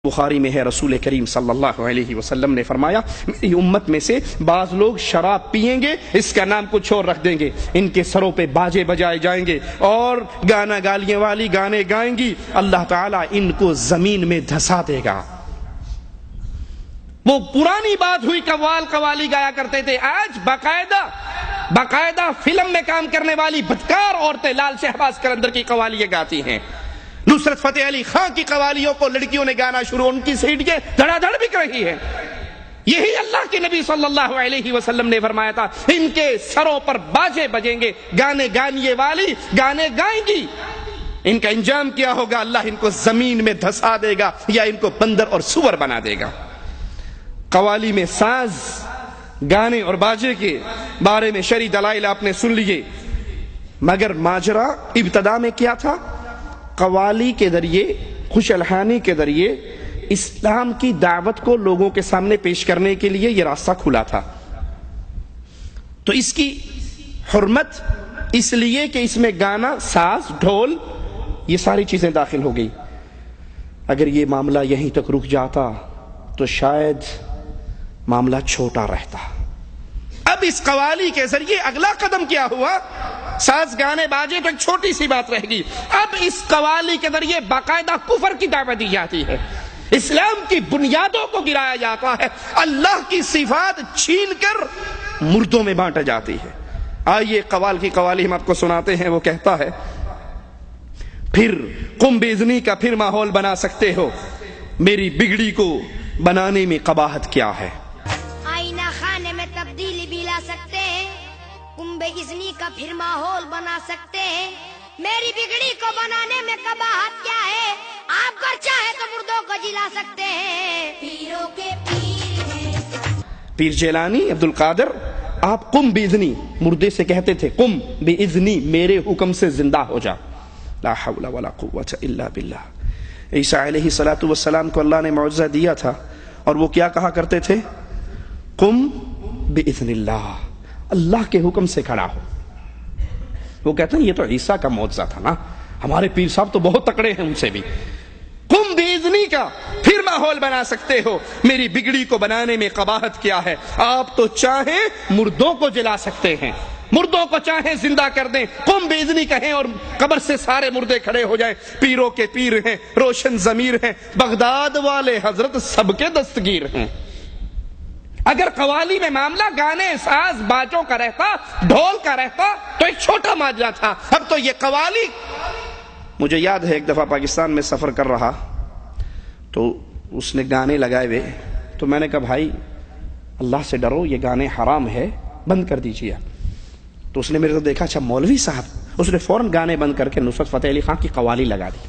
بخاری میں ہے، رسول کریم صلی اللہ علیہ وسلم نے فرمایا میری امت میں سے بعض لوگ شراب پیئیں گے، اس کا نام کچھ اور رکھ دیں گے، ان کے سروں پہ باجے بجائے جائیں گے اور گانا گالیاں والی گانے گائیں گی، اللہ تعالیٰ ان کو زمین میں دھسا دے گا۔ وہ پرانی بات ہوئی، قوالی گایا کرتے تھے، آج باقاعدہ فلم میں کام کرنے والی بدکار عورتیں لال شہباز قلندر کی قوالیاں گاتی ہیں، نصرت فتح علی خان کی قوالیوں کو لڑکیوں نے گانا شروع، ان کی سیڑھیاں دھڑا دھڑ بک رہی ہے۔ یہی اللہ کے نبی صلی اللہ علیہ وسلم نے فرمایا تھا ان کے سروں پر باجے بجیں گے، گانے گانیے والی گانے گائیں گی، ان کا انجام کیا ہوگا؟ اللہ ان کو زمین میں دھسا دے گا یا ان کو بندر اور سور بنا دے گا۔ قوالی میں ساز، گانے اور باجے کے بارے میں شرعی دلائل آپ نے سن لیے، مگر ماجرا ابتدا میں کیا تھا؟ قوالی کے ذریعے، خوش الحانی کے ذریعے اسلام کی دعوت کو لوگوں کے سامنے پیش کرنے کے لیے یہ راستہ کھلا تھا۔ تو اس کی حرمت اس لیے کہ اس میں گانا، ساز، ڈھول، یہ ساری چیزیں داخل ہو گئی۔ اگر یہ معاملہ یہیں تک رک جاتا تو شاید معاملہ چھوٹا رہتا۔ اب اس قوالی کے ذریعے اگلا قدم کیا ہوا؟ ساز، گانے، باجے تو ایک چھوٹی سی بات رہ گئی، اب اس قوالی کے ذریعے باقاعدہ کفر کی دعوت دی جاتی ہے، اسلام کی بنیادوں کو گرایا جاتا ہے، اللہ کی صفات چھین کر مردوں میں بانٹا جاتی ہے۔ آئیے قوال کی قوالی ہم آپ کو سناتے ہیں۔ وہ کہتا ہے، پھر قم باذنی کا پھر ماحول بنا سکتے ہو، میری بگڑی کو بنانے میں قباحت کیا ہے؟ آئینہ خانے میں تبدیلی بھی لا سکتے ہیں، قم باذنی کا پھر ماحول بنا سکتے ہیں، میری بگڑی کو بنانے میں قباحت کیا ہے؟ آپ گر چاہے تو مردوں کو جلا سکتے ہیں، پیروں کے پیر ہیں۔ پیر جیلانی عبد القادر، آپ قم باذنی، مردے سے کہتے تھے قم باذنی، میرے حکم سے زندہ ہو جا، لا حول ولا قوت الا باللہ۔ عیسیٰ علیہ السلام کو اللہ نے معجزہ دیا تھا اور وہ کیا کہا کرتے تھے؟ قم باذن اللہ، اللہ کے حکم سے کھڑا ہو۔ وہ کہتے ہیں یہ تو عیسیٰ کا معجزہ تھا نا، ہمارے پیر صاحب تو بہت تکڑے ہیں، ان سے بھی۔ قم باذنی کا پھر ماحول بنا سکتے ہو، میری بگڑی کو بنانے میں قباحت کیا ہے؟ آپ تو چاہیں مردوں کو جلا سکتے ہیں، مردوں کو چاہیں زندہ کر دیں، قم باذنی کہیں اور قبر سے سارے مردے کھڑے ہو جائیں۔ پیروں کے پیر ہیں، روشن ضمیر ہیں، بغداد والے حضرت سب کے دستگیر ہیں۔ اگر قوالی میں معاملہ گانے، ساز، باجوں کا رہتا، ڈھول کا رہتا تو ایک چھوٹا ماجرا تھا، اب تو یہ قوالی۔ مجھے یاد ہے ایک دفعہ پاکستان میں سفر کر رہا تو اس نے گانے لگائے ہوئے، تو میں نے کہا بھائی اللہ سے ڈرو، یہ گانے حرام ہے، بند کر دیجیے۔ تو اس نے میرے کو دیکھا، اچھا مولوی صاحب، اس نے فوراً گانے بند کر کے نصرت فتح علی خان کی قوالی لگا دی۔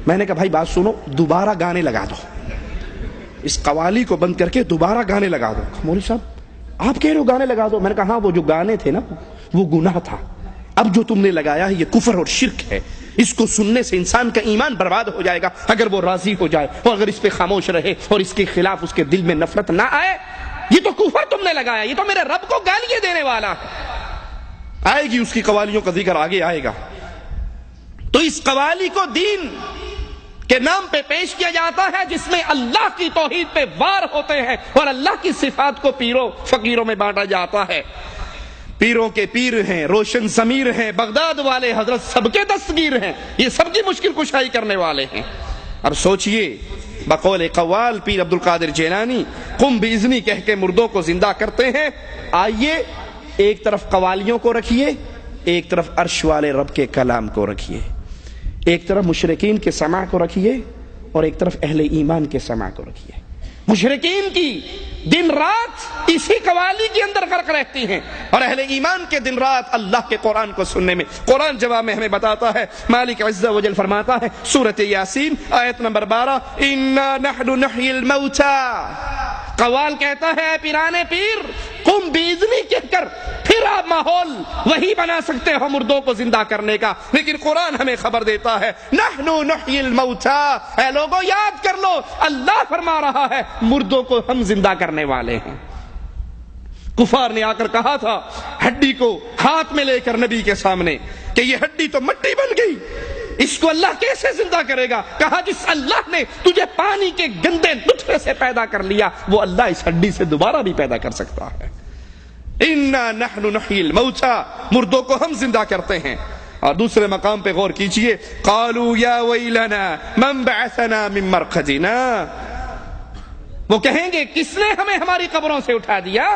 میں نے کہا بھائی بات سنو، دوبارہ گانے لگا دو، اس قوالی کو بند کر کے دوبارہ گانے لگا دو۔ مولوی صاحب آپ کہہ رہے ہو گانے لگا دو؟ میں نے کہا ہاں، وہ جو گانے تھے نا وہ گناہ تھا، اب جو تم نے لگایا ہے یہ کفر اور شرک ہے، اس کو سننے سے انسان کا ایمان برباد ہو جائے گا اگر وہ راضی ہو جائے اور اگر اس پہ خاموش رہے اور اس کے خلاف اس کے دل میں نفرت نہ آئے۔ یہ تو کفر تم نے لگایا، یہ تو میرے رب کو گالیاں دینے والا ہے۔ آئے گی اس کی قوالیوں کا ذکر، آگے آئے گا۔ تو اس قوالی کو دین کے نام پہ پیش کیا جاتا ہے جس میں اللہ کی توحید پہ وار ہوتے ہیں اور اللہ کی صفات کو پیروں فقیروں میں بانٹا جاتا ہے۔ پیروں کے پیر ہیں، روشن ضمیر ہیں، بغداد والے حضرت سب کے دستگیر ہیں، یہ سب کی مشکل کشائی کرنے والے ہیں۔ اب سوچئے، بقول قوال پیر عبد القادر جیلانی قم باذنی کہہ کے مردوں کو زندہ کرتے ہیں۔ آئیے ایک طرف قوالیوں کو رکھیے، ایک طرف عرش والے رب کے کلام کو رکھیے، ایک طرف مشرکین کے سماع کو رکھیے اور ایک طرف اہل ایمان کے سماع کو رکھیے۔ مشرکین کی دن رات اسی قوالی کے اندر غرق رہتی ہیں اور اہل ایمان کے دن رات اللہ کے قرآن کو سننے میں۔ قرآن جواب میں ہمیں بتاتا ہے، مالک عز و جل فرماتا ہے سورۃ یاسین آیت نمبر 12، انا نحن نحیی الموتى۔ قوال کہتا ہے اے پیرانے پیر، قم باذنی کہہ کر پھر آپ ماحول وہی بنا سکتے ہو مردوں کو زندہ کرنے کا، لیکن قرآن ہمیں خبر دیتا ہے نحن نحیی الموتى، اے لوگوں یاد کر لو، اللہ فرما رہا ہے مردوں کو ہم زندہ کرنے والے ہیں۔ کفار نے آ کر کہا تھا ہڈی کو ہاتھ میں لے کر نبی کے سامنے کہ یہ ہڈی تو مٹی بن گئی، اس کو اللہ کیسے زندہ کرے گا؟ کہا جس اللہ نے تجھے پانی کے گندے نطفے سے پیدا کر لیا وہ اللہ اس ہڈی سے دوبارہ بھی پیدا کر سکتا ہے۔ انا نحن نحیی الموتى، مردوں کو ہم زندہ کرتے ہیں۔ اور دوسرے مقام پہ غور کیجئے، قالوا یا ویلنا من بعثنا من مرقدنا، وہ کہیں گے کس نے ہمیں ہماری قبروں سے اٹھا دیا؟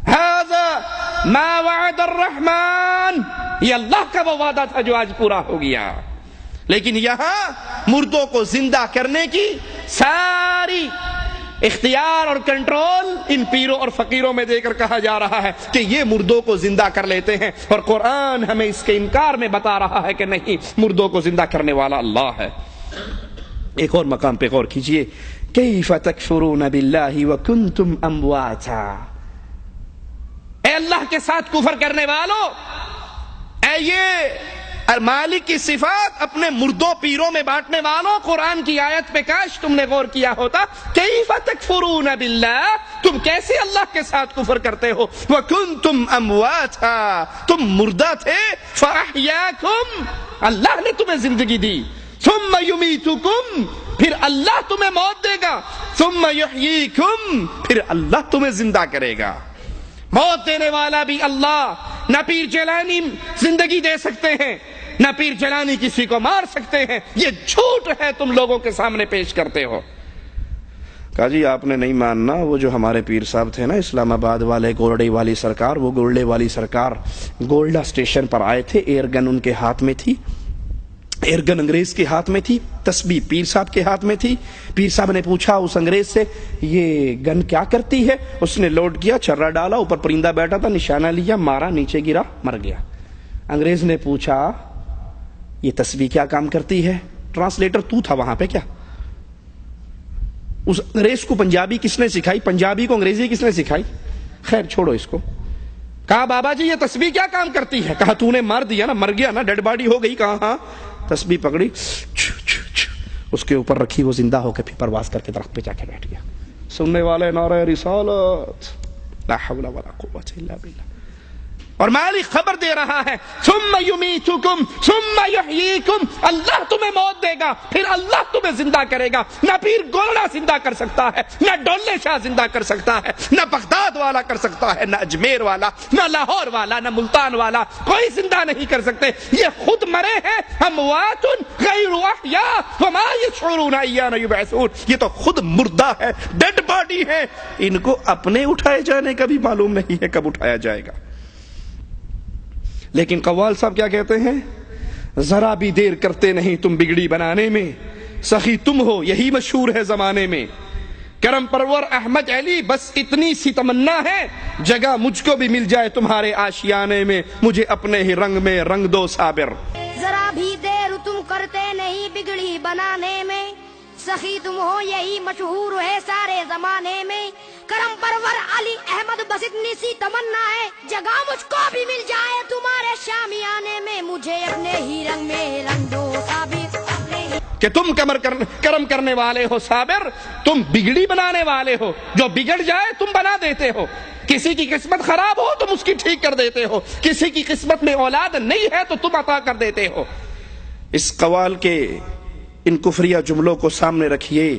هذا ما وعد الرحمن، یہ اللہ کا وہ وعدہ تھا جو آج پورا ہو گیا۔ لیکن یہاں مردوں کو زندہ کرنے کی ساری اختیار اور کنٹرول ان پیروں اور فقیروں میں دے کر کہا جا رہا ہے کہ یہ مردوں کو زندہ کر لیتے ہیں، اور قرآن ہمیں اس کے انکار میں بتا رہا ہے کہ نہیں، مردوں کو زندہ کرنے والا اللہ ہے۔ ایک اور مقام پہ غور کیجئے، کیف تکفرون باللہ وکنتم امواتا، اے اللہ کے ساتھ کفر کرنے والوں، اے یہ مالک کی صفات اپنے مردوں پیروں میں بانٹنے والوں، قرآن کی آیت پہ کاش تم نے غور کیا ہوتا۔ کیف تکفرون باللہ، تم کیسے اللہ کے ساتھ کفر کرتے ہو؟ وکنتم امواتا، تم مردہ تھے، فاحیاکم، اللہ نے تمہیں زندگی دی، ثم یمیتکم، پھر اللہ تمہیں موت دے گا، ثم یحییکم، پھر اللہ تمہیں زندہ کرے گا۔ موت دینے والا بھی اللہ، نہ پیر جیلانی زندگی دے سکتے ہیں، نہ پیر جیلانی کسی کو مار سکتے ہیں، یہ جھوٹ ہے تم لوگوں کے سامنے پیش کرتے ہو۔ کہا جی آپ نے نہیں ماننا، وہ جو ہمارے پیر صاحب تھے نا اسلام آباد والے، گولڈے والی سرکار، وہ گولڈے والی سرکار گولڈا اسٹیشن پر آئے تھے، ایئر گن ان کے ہاتھ میں تھی، ایئر گن انگریز کے ہاتھ میں تھی، تسبیح پیر صاحب کے ہاتھ میں تھی۔ پیر صاحب نے پوچھا اس انگریز سے یہ گن کیا کرتی ہے؟ اس نے لوڈ کیا، چھرا ڈالا، اوپر پرندہ بیٹھا تھا، نشانہ لیا، مارا، نیچے گرا، مر گیا۔ انگریز نے پوچھا یہ تسبیح کیا کام کرتی ہے؟ ٹرانسلیٹر تو تھا وہاں پہ کیا؟ اس انگریز کو پنجابی کس نے سکھائی؟ پنجابی کو انگریزی کس نے سکھائی؟ خیر چھوڑو اس کو۔ کہا بابا جی یہ تسبیح کیا کام کرتی ہے؟ کہا تو نے مار دیا نا، مر گیا نا، ڈیڈ باڈی ہو گئی۔ کہا ہاں۔ تسبیح پکڑی، اس کے اوپر رکھی، وہ زندہ ہو کے پھر پرواز کر کے درخت پہ جا کے بیٹھ گیا۔ سننے والے نعرہ رسالت، لا حول ولا قوت الا باللہ۔ اور مالک خبر دے رہا ہے ثم یمیتکم ثم یحییکم، اللہ تمہیں موت دے گا پھر اللہ تمہیں زندہ کرے گا۔ نہ پیر گولڑا زندہ کر سکتا ہے، نہ ڈولے شاہ زندہ کر سکتا ہے، نہ بغداد والا کر سکتا ہے، نہ اجمیر والا، نہ لاہور والا، نہ ملتان والا، کوئی زندہ نہیں کر سکتے۔ یہ خود مرے ہیں، اموات غیر احیاء وما یشعرون ایان یبعثون، یہ تو خود مردہ ہے، ڈیڈ باڈی ہے، ان کو اپنے اٹھائے جانے کا بھی معلوم نہیں ہے کب اٹھایا جائے گا۔ لیکن قوال صاحب کیا کہتے ہیں؟ ذرا بھی دیر کرتے نہیں تم بگڑی بنانے میں، سخی تم ہو یہی مشہور ہے زمانے میں۔ کرم پرور احمد علی، بس اتنی سی تمنا ہے جگہ مجھ کو بھی مل جائے تمہارے آشیانے میں، مجھے اپنے ہی رنگ میں رنگ دو صابر۔ ذرا بھی دیر تم کرتے نہیں بگڑی بنانے میں، سخی تم ہو یہی مشہور ہے سارے زمانے میں۔ کرم پرور علی احمد، بس اتنی سی تمنا ہے جگہ مجھ کو بھی مل جائے تمہارے شامیانے میں، مجھے اپنے ہی رنگ میں رنگ دو صابر۔ کہ تم کرم کرنے والے ہو صابر، تم بگڑی بنانے والے ہو، جو بگڑ جائے تم بنا دیتے ہو۔ کسی کی قسمت خراب ہو تم اس کی ٹھیک کر دیتے ہو، کسی کی قسمت میں اولاد نہیں ہے تو تم عطا کر دیتے ہو۔ اس قوال کے ان کفریہ جملوں کو سامنے رکھیے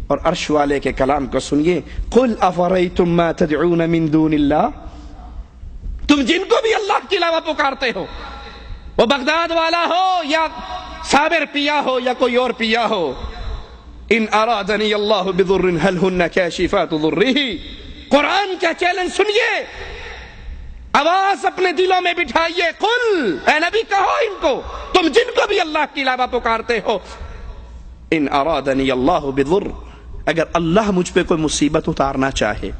اور عرش والے کے کلام کو سنیے۔ قل افریتم ما تدعون من دون اللہ، تم جن کو بھی اللہ کے علاوہ پکارتے ہو، وہ بغداد والا ہو یا صابر پیا ہو یا کوئی اور پیا ہو، ان ارادنی اللہ بضر هل هن کاشفات ضرہ، قرآن کا چیلنج سنیے، آواز اپنے دلوں میں بٹھائیے۔ قل، اے نبی کہو ان کو، تم جن کو بھی اللہ کے علاوہ پکارتے ہو، ان ارادنی اللہ بضر، اگر اللہ مجھ پہ کوئی مصیبت اتارنا چاہے،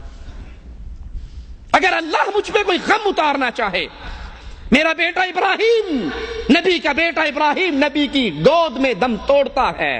اگر اللہ مجھ پہ کوئی غم اتارنا چاہے، میرا بیٹا ابراہیم، نبی کا بیٹا ابراہیم نبی کی گود میں دم توڑتا ہے،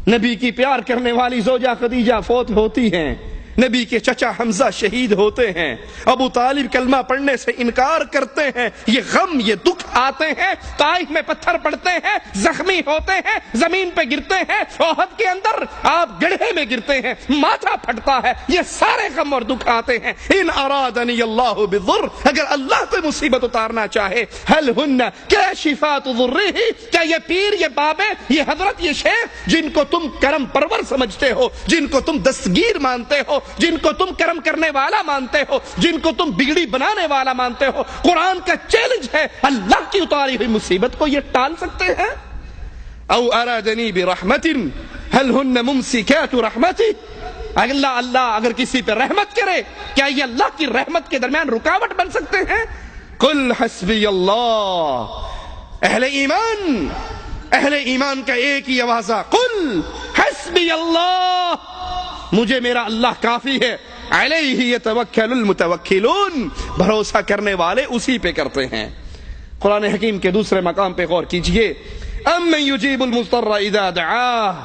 نبی کی پیار کرنے والی زوجہ خدیجہ فوت ہوتی ہیں، نبی کے چچا حمزہ شہید ہوتے ہیں، ابو طالب کلمہ پڑھنے سے انکار کرتے ہیں، یہ غم یہ دکھ آتے ہیں، طائف میں پتھر پڑتے ہیں، زخمی ہوتے ہیں، زمین پہ گرتے ہیں، احد کے اندر آپ گڑھے میں گرتے ہیں، ماتھا پھٹتا ہے، یہ سارے غم اور دکھ آتے ہیں۔ ان ارادنی اللہ بضر، اگر اللہ کوئی مصیبت اتارنا چاہے، هل ہن کاشفات ضرہ، کیا یہ پیر، یہ بابے، یہ حضرت، یہ شیخ جن کو تم کرم پرور سمجھتے ہو، جن کو تم دستگیر مانتے ہو، جن کو تم کرم کرنے والا مانتے ہو، جن کو تم بگڑی بنانے والا مانتے ہو، قرآن کا چیلنج ہے، اللہ کی اتاری ہوئی مصیبت کو یہ ٹال سکتے ہیں؟ او ارادنی برحمت هل ہن ممسکات رحمتی، اللہ اگر کسی پہ رحمت کرے کیا یہ اللہ کی رحمت کے درمیان رکاوٹ بن سکتے ہیں؟ قل حسبی اللہ، اہل ایمان کا ایک ہی آوازہ، قل حسبی اللہ، مجھے میرا اللہ کافی ہے، علیہ یتوکل المتوکلون، بھروسہ کرنے والے اسی پہ کرتے ہیں۔ قرآن حکیم کے دوسرے مقام پہ غور کیجئے، امن یجیب المضطر اذا دعاہ،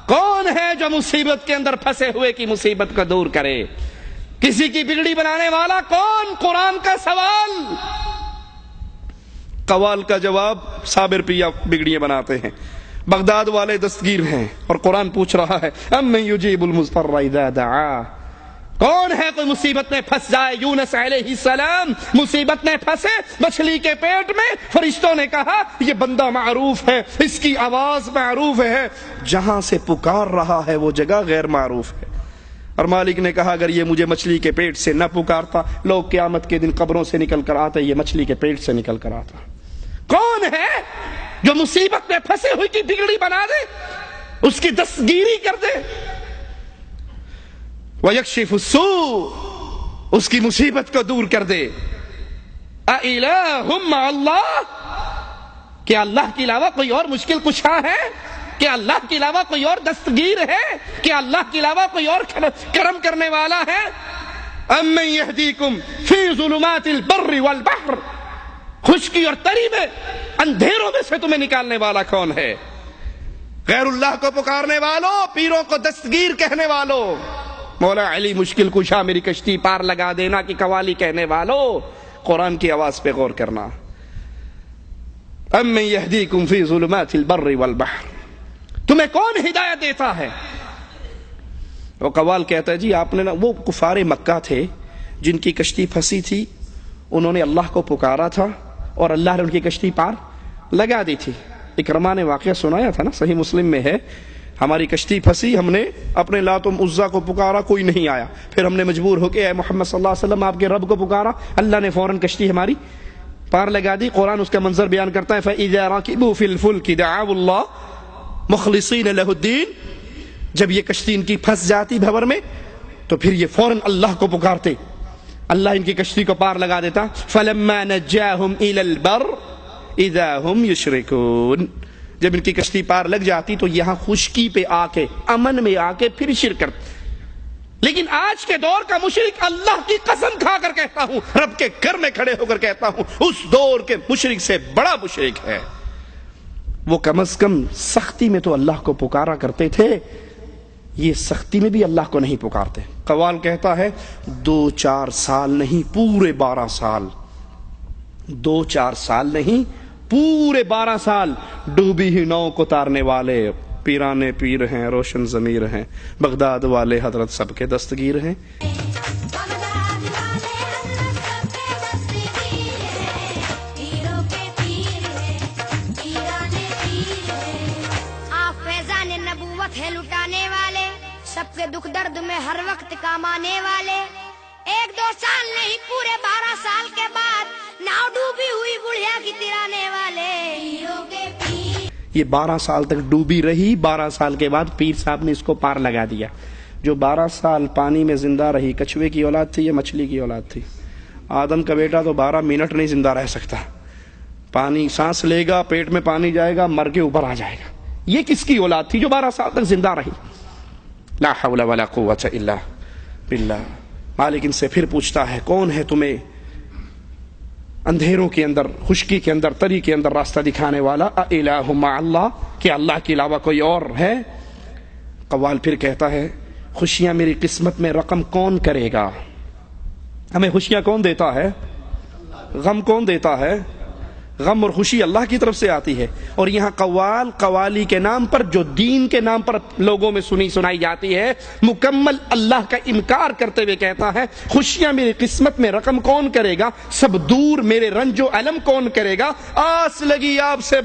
کون ہے جو مصیبت کے اندر پھنسے ہوئے کی مصیبت کو دور کرے؟ کسی کی بگڑی بنانے والا کون؟ قرآن کا سوال، قوال کا جواب صابر پیا بگڑیاں بناتے ہیں، بغداد والے دستگیر ہیں، اور قرآن پوچھ رہا ہے امن یجیب المضطر اذا دعاہ، کون ہے کوئی مصیبت میں پھنس جائے؟ یونس علیہ السلام مصیبت میں پھنسے مچھلی کے پیٹ میں، فرشتوں نے کہا یہ بندہ معروف ہے، اس کی آواز معروف ہے، جہاں سے پکار رہا ہے وہ جگہ غیر معروف ہے، اور مالک نے کہا اگر یہ مجھے مچھلی کے پیٹ سے نہ پکارتا، لوگ قیامت کے دن قبروں سے نکل کر آتے، یہ مچھلی کے پیٹ سے نکل کر آتا۔ کون ہے جو مصیبت میں پھنسے ہوئی کی بگڑی بنا دے، اس کی دستگیری کر دے؟ وَيَكْشِفُ السُّوءَ، اس کی مصیبت کو دور کر دے۔ أَإِلَٰهٌ مَّعَ اللَّهِ، کیا اللہ کے علاوہ کوئی اور مشکل کشا ہے؟ کیا اللہ کے علاوہ کوئی اور دستگیر ہے؟ کیا اللہ کے علاوہ کوئی اور کرم کرنے والا ہے؟ أَمَّن يَهْدِيكُمْ فِي ظُلُمَاتِ الْبَرِّ وَالْبَحْرِ، خشکی اور تری میں، اندھیروں میں سے تمہیں نکالنے والا کون ہے؟ غیر اللہ کو پکارنے والوں، پیروں کو دستگیر کہنے والوں، مولا علی مشکل کشا میری کشتی پار لگا دینا کی قوالی کہنے والوں، قرآن کی آواز پہ غور کرنا۔ امن یہدیکم فی ظلمات البر والبحر، تمہیں کون ہدایت دیتا ہے؟ وہ قوال کہتا ہے جی آپ نے وہ کفار مکہ تھے جن کی کشتی پھنسی تھی، انہوں نے اللہ کو پکارا تھا اور اللہ نے ان کی کشتی پار لگا دی تھی۔ اکرمہ نے واقعہ سنایا تھا نا، صحیح مسلم میں ہے، ہماری کشتی پھنسی، ہم نے اپنے لات و عزا کو پکارا، کوئی نہیں آیا، پھر ہم نے مجبور ہو کے اے محمد صلی اللہ علیہ وسلم آپ کے رب کو پکارا، اللہ نے فوراً کشتی ہماری پار لگا دی۔ قرآن اس کا منظر بیان کرتا ہے فَإِذَا رَكِبُوا فِي الْفُلْكِ دَعَوُا اللَّهَ مُخْلِصِينَ لَهُ الدِّينَ، جب یہ کشتی ان کی پھنس جاتی بھور میں تو پھر یہ فوراً اللہ کو پکارتے، اللہ ان کی کشتی کو پار لگا دیتا۔ فَلَمَّا نَجَّاهُمْ إِلَى الْبَرِّ إِذَا هُمْ يُشْرِكُونَ، جب ان کی کشتی پار لگ جاتی تو یہاں خشکی پہ آ کے، امن میں آ کے پھر شرک کرتے۔ لیکن آج کے دور کا مشرک، اللہ کی قسم کھا کر کہتا ہوں، رب کے گھر میں کھڑے ہو کر کہتا ہوں، اس دور کے مشرک سے بڑا مشرک ہے۔ وہ کم از کم سختی میں تو اللہ کو پکارا کرتے تھے، یہ سختی میں بھی اللہ کو نہیں پکارتے۔ قوال کہتا ہے 2-4 سال نہیں، پورے 12 سال، 2-4 سال نہیں، پورے 12 سال ڈوبی ہی نو کو تارنے والے پیرانے پیر ہیں، روشن ضمیر ہیں، بغداد والے حضرت سب کے دستگیر ہیں۔ آپ فیضان نبوت ہے لٹانے والے، سب کے دکھ درد میں ہر وقت کام آنے والے، 1-2 سال نہیں پورے 12 سال کے بعد ناؤ ڈوبی ہوئی بڑھیا کی ترانے والے، یہ 12 سال تک ڈوبی رہی، 12 سال کے بعد پیر صاحب نے اس کو پار لگا دیا۔ جو 12 سال پانی میں زندہ رہی، کچھوے کی اولاد تھی یا مچھلی کی اولاد تھی؟ آدم کا بیٹا تو 12 منٹ نہیں زندہ رہ سکتا، پانی سانس لے گا، پیٹ میں پانی جائے گا، مر کے اوپر آ جائے گا۔ یہ کس کی اولاد تھی جو 12 سال تک زندہ رہی؟ لا حول ولا قوت الا باللہ۔ مالک ان سے پھر پوچھتا ہے کون ہے تمہیں اندھیروں کے اندر، خشکی کے اندر، تری کے اندر راستہ دکھانے والا؟ اِلَٰهٌ مَّعَ اللَّهِ، کہ اللہ کے علاوہ کوئی اور ہے؟ قوال پھر کہتا ہے خوشیاں میری قسمت میں رقم کون کرے گا؟ ہمیں خوشیاں کون دیتا ہے؟ غم کون دیتا ہے؟ غم اور خوشی اللہ کی طرف سے آتی ہے. اور یہاں قوال قوالی کے نام پر جو دین کے نام پر لوگوں میں سنائی جاتی ہے، مکمل اللہ کا انکار کرتے ہوئے کہتا ہے خوشیاں میری قسمت میں رقم کون کرے گا، سب دور میرے رنج و الم کون کرے گا، آس لگی آپ سے